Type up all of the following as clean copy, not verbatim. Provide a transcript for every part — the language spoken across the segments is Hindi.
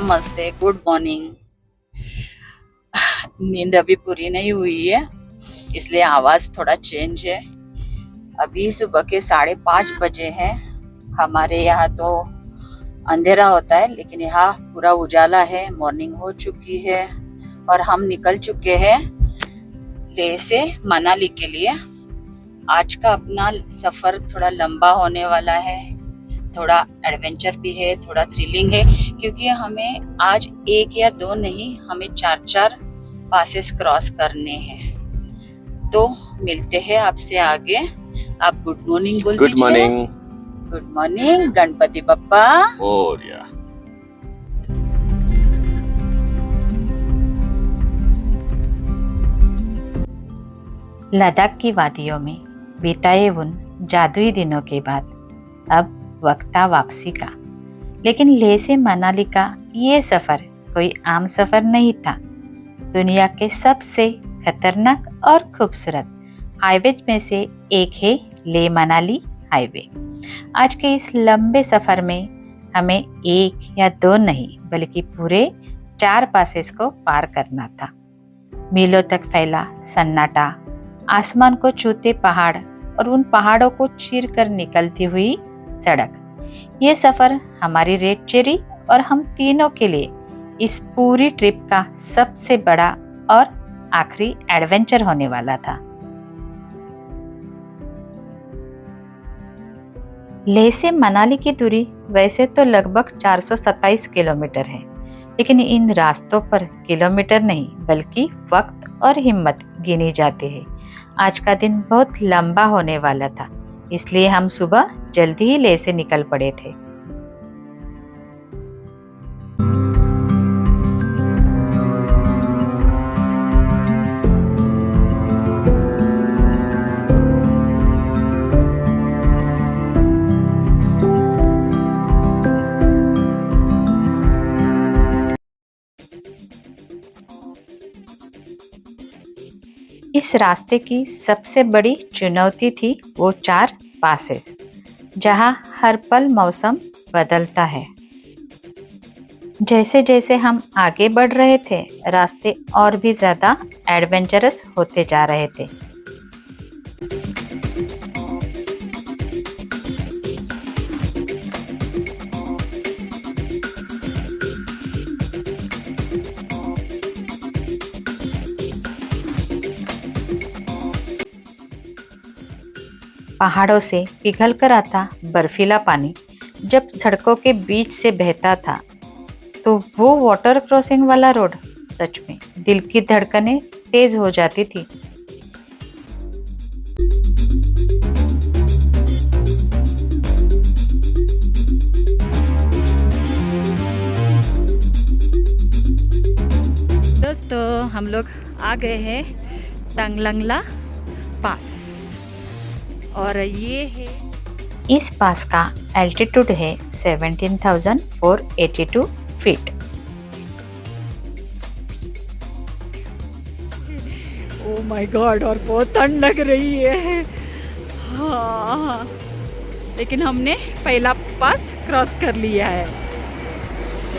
नमस्ते, गुड मॉर्निंग। नींद अभी पूरी नहीं हुई है, इसलिए आवाज थोड़ा चेंज है। अभी सुबह के 5:30 बजे हैं। हमारे यहाँ तो अंधेरा होता है, लेकिन यहाँ पूरा उजाला है। मॉर्निंग हो चुकी है और हम निकल चुके हैं लेह से मनाली के लिए। आज का अपना सफर थोड़ा लंबा होने वाला है, थोड़ा एडवेंचर भी है, थोड़ा थ्रिलिंग है, क्योंकि हमें आज 1 या 2 नहीं, हमें 4 पासेस क्रॉस करने हैं। तो मिलते हैं आपसे आगे। आप गुड मॉर्निंग बोल दीजिए। Good morning. Good morning Ganpati Bappa. Morya. Ladakh की वादियों में बिताए उन जादुई दिनों के बाद अब वक्त था वापसी का। लेकिन लेह से मनाली का ये सफ़र कोई आम सफ़र नहीं था। दुनिया के सबसे खतरनाक और खूबसूरत हाईवेज में से एक है लेह मनाली हाईवे। आज के इस लंबे सफ़र में हमें 1 या 2 नहीं, बल्कि पूरे 4 पासेस को पार करना था। मीलों तक फैला सन्नाटा, आसमान को छूते पहाड़ और उन पहाड़ों को चीर कर निकलती हुई सड़क। ये सफ़र हमारी रेड चेरी और हम तीनों के लिए इस पूरी ट्रिप का सबसे बड़ा और आखिरी एडवेंचर होने वाला था। लेह से मनाली की दूरी वैसे तो लगभग 427 किलोमीटर है, लेकिन इन रास्तों पर किलोमीटर नहीं बल्कि वक्त और हिम्मत गिनी जाती है। आज का दिन बहुत लंबा होने वाला था, इसलिए हम सुबह जल्दी ही लेह से निकल पड़े थे। इस रास्ते की सबसे बड़ी चुनौती थी वो 4 पासेस, जहां हर पल मौसम बदलता है। जैसे जैसे हम आगे बढ़ रहे थे, रास्ते और भी ज़्यादा एडवेंचरस होते जा रहे थे। पहाड़ों से पिघल कर आता बर्फीला पानी जब सड़कों के बीच से बहता था, तो वो वाटर क्रॉसिंग वाला रोड सच में दिल की धड़कनें तेज हो जाती थी। दोस्तों, हम लोग आ गए हैं तंगलंगला पास, और ये है इस पास का एल्टीट्यूड है 17,482 फीट। ओ माय गॉड, और बहुत ठंड लग रही है। हाँ, लेकिन हमने पहला पास क्रॉस कर लिया है।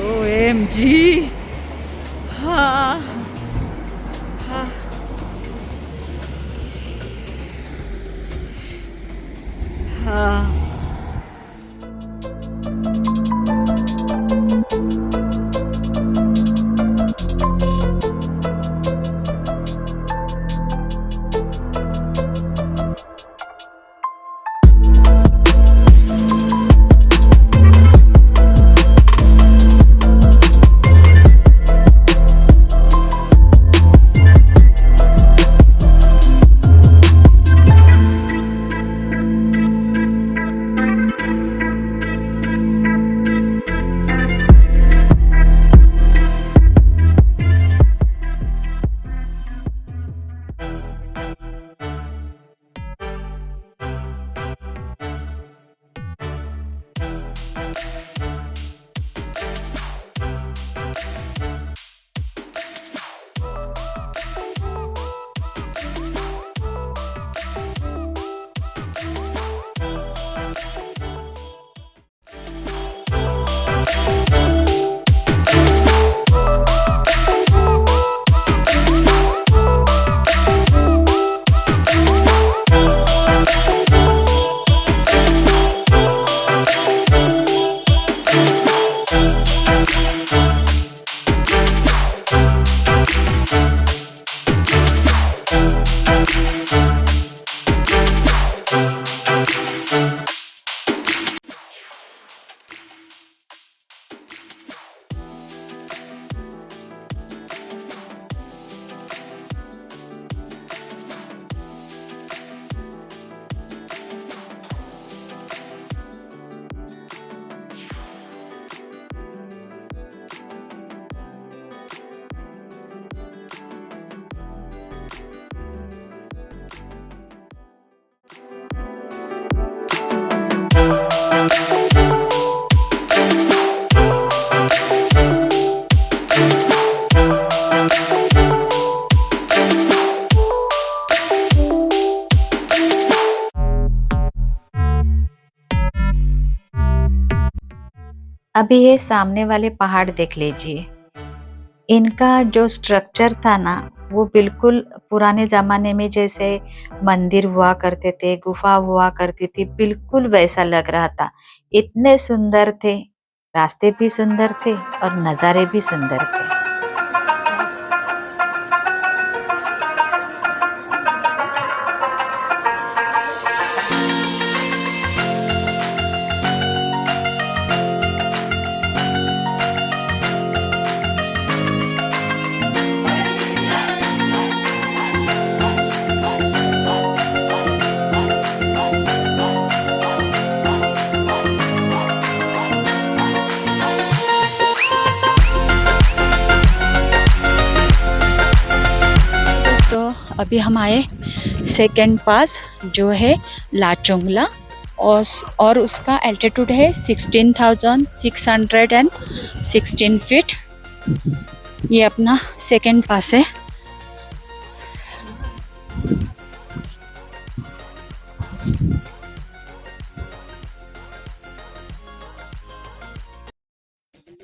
OMG। हाँ हाँ हाँ। अभी ये सामने वाले पहाड़ देख लीजिए, इनका जो स्ट्रक्चर था ना वो बिल्कुल पुराने ज़माने में जैसे मंदिर हुआ करते थे, गुफा हुआ करती थी, बिल्कुल वैसा लग रहा था। इतने सुंदर थे, रास्ते भी सुंदर थे और नज़ारे भी सुंदर थे। दोस्तों अभी हम आए सेकेंड पास जो है लाचोंगला और उसका एल्टीट्यूड है 16,616 फीट। ये अपना सेकेंड पास है।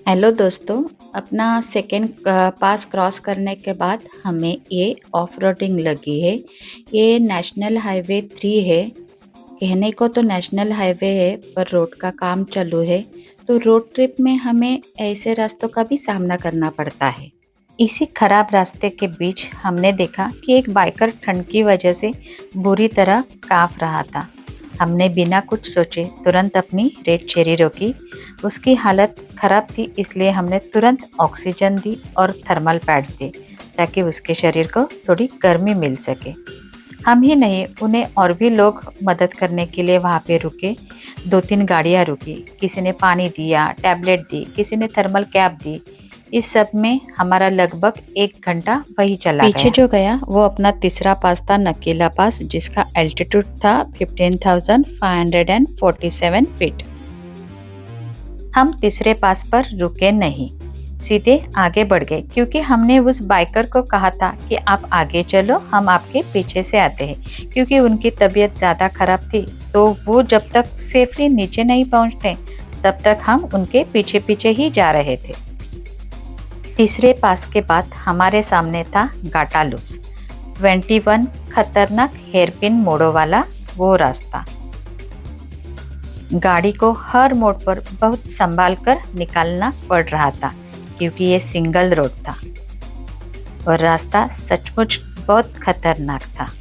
हेलो दोस्तों, अपना सेकेंड पास क्रॉस करने के बाद हमें ये ऑफ रोडिंग लगी है। ये नेशनल हाईवे 3 है। कहने को तो नेशनल हाईवे है पर रोड का काम चालू है, तो रोड ट्रिप में हमें ऐसे रास्तों का भी सामना करना पड़ता है। इसी खराब रास्ते के बीच हमने देखा कि एक बाइकर ठंड की वजह से बुरी तरह कांप रहा था। हमने बिना कुछ सोचे तुरंत अपनी रेड चेरी रोकी। उसकी हालत खराब थी, इसलिए हमने तुरंत ऑक्सीजन दी और थर्मल पैड्स दिए ताकि उसके शरीर को थोड़ी गर्मी मिल सके। हम ही नहीं, उन्हें और भी लोग मदद करने के लिए वहाँ पे रुके। 2-3 गाड़ियाँ रुकी, किसी ने पानी दिया, टैबलेट दी, किसी ने थर्मल कैप दी। इस सब में हमारा लगभग 1 घंटा वही चला पीछे गया। जो गया वो अपना तीसरा पास था, नकीला पास, जिसका एल्टीट्यूड था 15,547 फीट। हम तीसरे पास पर रुके नहीं, सीधे आगे बढ़ गए क्योंकि हमने उस बाइकर को कहा था कि आप आगे चलो, हम आपके पीछे से आते हैं। क्योंकि उनकी तबीयत ज़्यादा खराब थी, तो वो जब तक सेफली नीचे नहीं पहुंचते तब तक हम उनके पीछे पीछे ही जा रहे थे। तीसरे पास के बाद हमारे सामने था गाटा लूप्स, 21 खतरनाक हेयरपिन मोड़ों वाला वो रास्ता। गाड़ी को हर मोड़ पर बहुत संभाल कर निकालना पड़ रहा था क्योंकि ये सिंगल रोड था और रास्ता सचमुच बहुत खतरनाक था।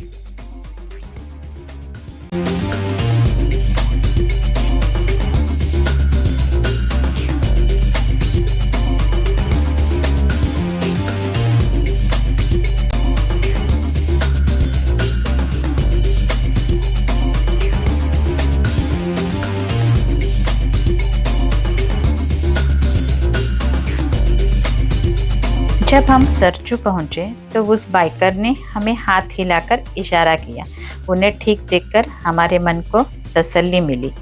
जब हम सरचू पहुंचे तो उस बाइकर ने हमें हाथ हिलाकर इशारा किया। उन्हें ठीक देखकर हमारे मन को तसल्ली मिली।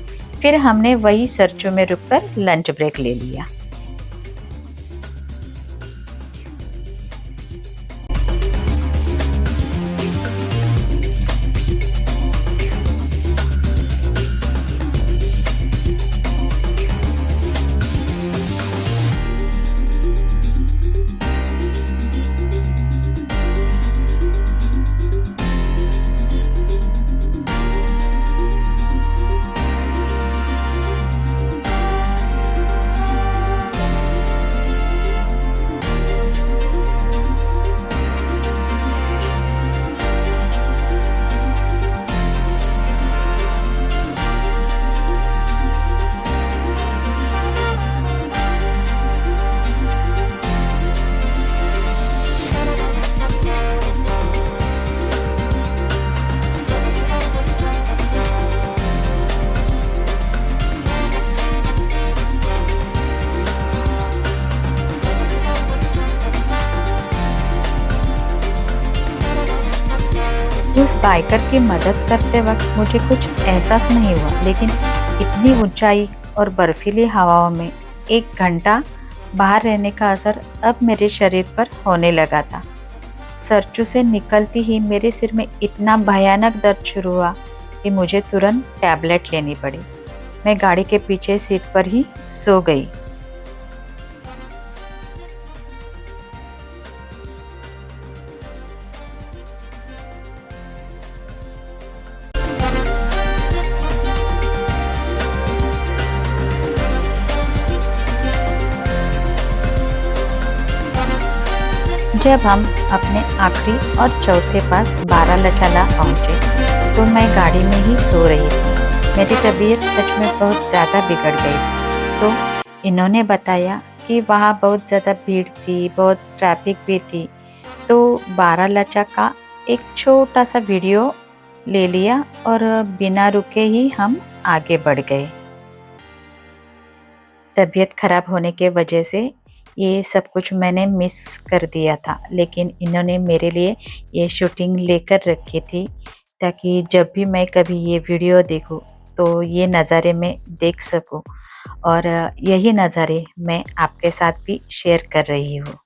फिर हमने वही सरचू में रुककर लंच ब्रेक ले लिया। उस बाइकर की मदद करते वक्त मुझे कुछ एहसास नहीं हुआ, लेकिन इतनी ऊंचाई और बर्फीली हवाओं में 1 घंटा बाहर रहने का असर अब मेरे शरीर पर होने लगा था। सरचू से निकलती ही मेरे सिर में इतना भयानक दर्द शुरू हुआ कि मुझे तुरंत टैबलेट लेनी पड़ी। मैं गाड़ी के पीछे सीट पर ही सो गई। जब हम अपने आखिरी और चौथे पास बारालाचाला पहुँचे तो मैं गाड़ी में ही सो रही थी। मेरी तबीयत सच में बहुत ज़्यादा बिगड़ गई थी। तो इन्होंने बताया कि वहाँ बहुत ज़्यादा भीड़ थी, बहुत ट्रैफिक भी थी। तो बारालाचा का एक छोटा सा वीडियो ले लिया और बिना रुके ही हम आगे बढ़ गए। तबीयत खराब होने के वजह से ये सब कुछ मैंने मिस कर दिया था, लेकिन इन्होंने मेरे लिए ये शूटिंग लेकर रखी थी ताकि जब भी मैं कभी ये वीडियो देखूं तो ये नज़ारे मैं देख सकूं और यही नज़ारे मैं आपके साथ भी शेयर कर रही हूँ।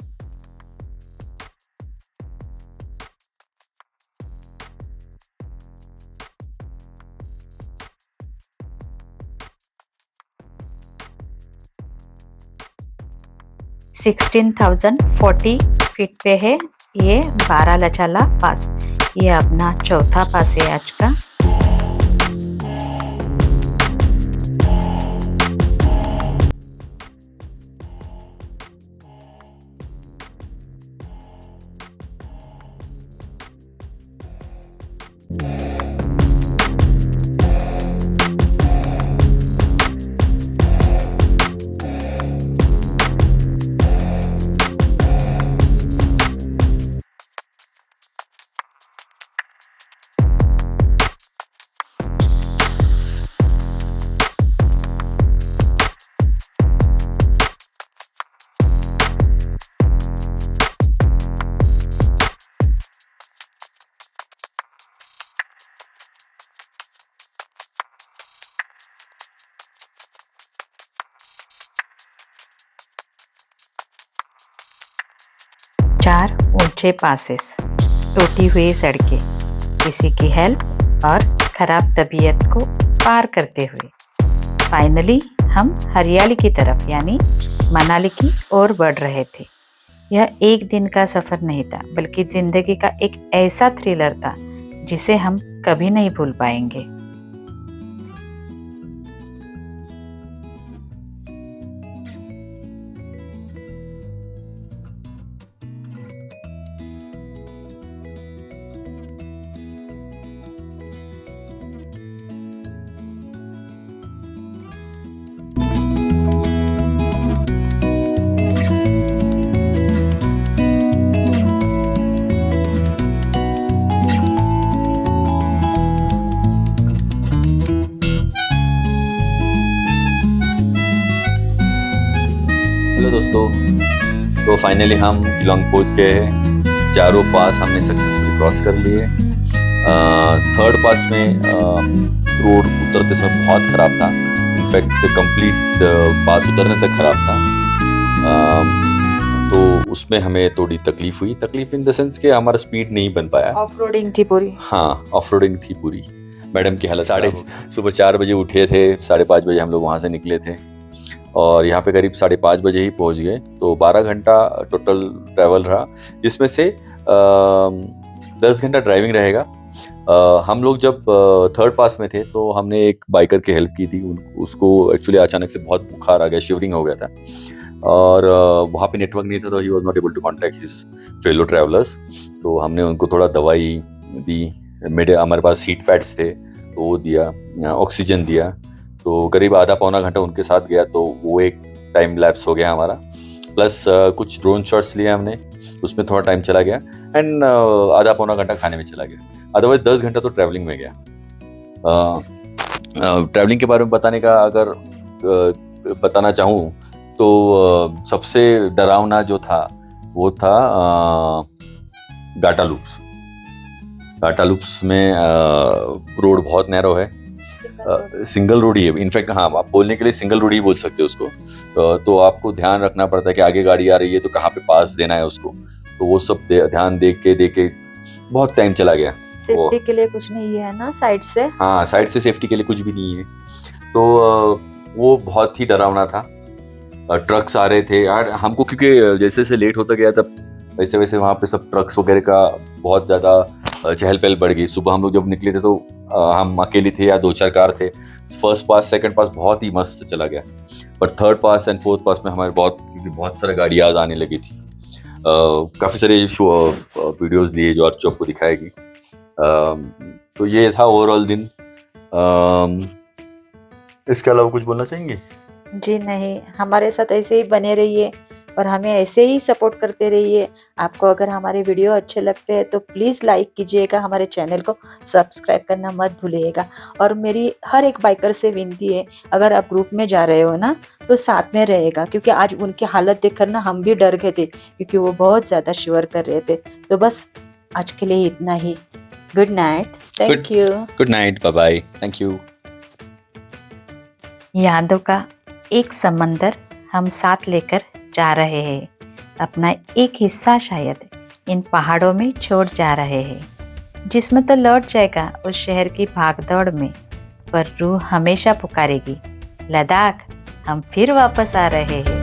(16,040 फीट पे है ये बारालाचाला पास। ये अपना चौथा पास है आज का। चार ऊंचे पासेस, टूटी हुई सड़कें, किसी की हेल्प और खराब तबीयत को पार करते हुए फाइनली हम हरियाली की तरफ यानी मनाली की ओर बढ़ रहे थे। यह एक दिन का सफ़र नहीं था, बल्कि ज़िंदगी का एक ऐसा थ्रिलर था जिसे हम कभी नहीं भूल पाएंगे। हेलो दोस्तों, तो फाइनली हम किलोंग पहुंच गए हैं। चारों पास हमने सक्सेसफुली क्रॉस कर लिए। थर्ड पास में रोड उतरते समय बहुत ख़राब था। इनफैक्ट कंप्लीट पास उतरने तक ख़राब था। तो उसमें हमें थोड़ी तकलीफ हुई। तकलीफ इन द सेंस कि हमारा स्पीड नहीं बन पाया। ऑफ रोडिंग थी पूरी। हाँ, ऑफ रोडिंग थी पूरी। मैडम की हालत सुबह 4 बजे उठे थे, 5:30 बजे हम लोग वहाँ से निकले थे और यहाँ पे करीब 5:30 बजे ही पहुँच गए। तो 12 घंटा टोटल ट्रैवल रहा, जिसमें से 10 घंटा ड्राइविंग रहेगा। हम लोग जब थर्ड पास में थे तो हमने एक बाइकर की हेल्प की थी। उसको एक्चुअली अचानक से बहुत बुखार आ गया, शिवरिंग हो गया था और वहाँ पे नेटवर्क नहीं था, तो he was not able to contact his fellow travellers. तो हमने उनको थोड़ा दवाई दी, हमारे पास सीट पैड्स थे तो वो दिया, ऑक्सीजन दिया। तो करीब आधा पौना घंटा उनके साथ गया, तो वो एक टाइम लैप्स हो गया हमारा। प्लस कुछ ड्रोन शॉट्स लिए हमने, उसमें थोड़ा टाइम चला गया एंड आधा पौना घंटा खाने में चला गया। अदरवाइज 10 घंटा तो ट्रैवलिंग में गया। ट्रैवलिंग के बारे में बताने का अगर बताना चाहूँ तो सबसे डरावना जो था वो था गाटा लूप्स। गाटा लूप्स में रोड बहुत नैरो है, सिंगल रोड ही है। इनफैक्ट हाँ, आप बोलने के लिए सिंगल रोड ही बोल सकते हो उसको। तो आपको ध्यान रखना पड़ता है कि आगे गाड़ी आ रही है तो कहाँ पे पास देना है उसको। तो वो सब ध्यान दे के बहुत टाइम चला गया। सेफ्टी के लिए कुछ नहीं है ना साइड से? हाँ, साइड से सेफ्टी के लिए कुछ भी नहीं है। तो वो बहुत ही डरावना था। ट्रक्स आ रहे थे यार हमको, क्योंकि जैसे जैसे लेट होता गया तब वैसे वैसे वहाँ पे सब ट्रक्स वगैरह का बहुत ज़्यादा चहल पहल बढ़ गई। सुबह हम लोग जब निकले थे तो हम अकेले थे या 2-4 कार थे। फर्स्ट पास सेकंड पास बहुत ही मस्त चला गया, पर थर्ड पास एंड फोर्थ पास में हमारे बहुत सारी गाड़ियाँ आने लगी थी। काफ़ी सारे शो वीडियोस लिए जो आपको दिखाएगी। तो ये था ओवरऑल दिन। इसके अलावा कुछ बोलना चाहेंगे? जी नहीं, हमारे साथ ऐसे ही बने रहिए और हमें ऐसे ही सपोर्ट करते रहिए। आपको अगर हमारे वीडियो अच्छे लगते हैं तो प्लीज़ लाइक कीजिएगा, हमारे चैनल को सब्सक्राइब करना मत भूलिएगा। और मेरी हर एक बाइकर से विनती है, अगर आप ग्रुप में जा रहे हो ना तो साथ में रहेगा, क्योंकि आज उनकी हालत देखकर ना हम भी डर गए थे, क्योंकि वो बहुत ज़्यादा शिवर कर रहे थे। तो बस आज के लिए इतना ही। Good night, thank you. Good night, bye bye, thank you. यादों का एक समंदर हम साथ लेकर जा रहे हैं। अपना एक हिस्सा शायद इन पहाड़ों में छोड़ जा रहे हैं। जिस्म तो लौट जाएगा उस शहर की भागदौड़ में, पर रूह हमेशा पुकारेगी, लद्दाख हम फिर वापस आ रहे हैं।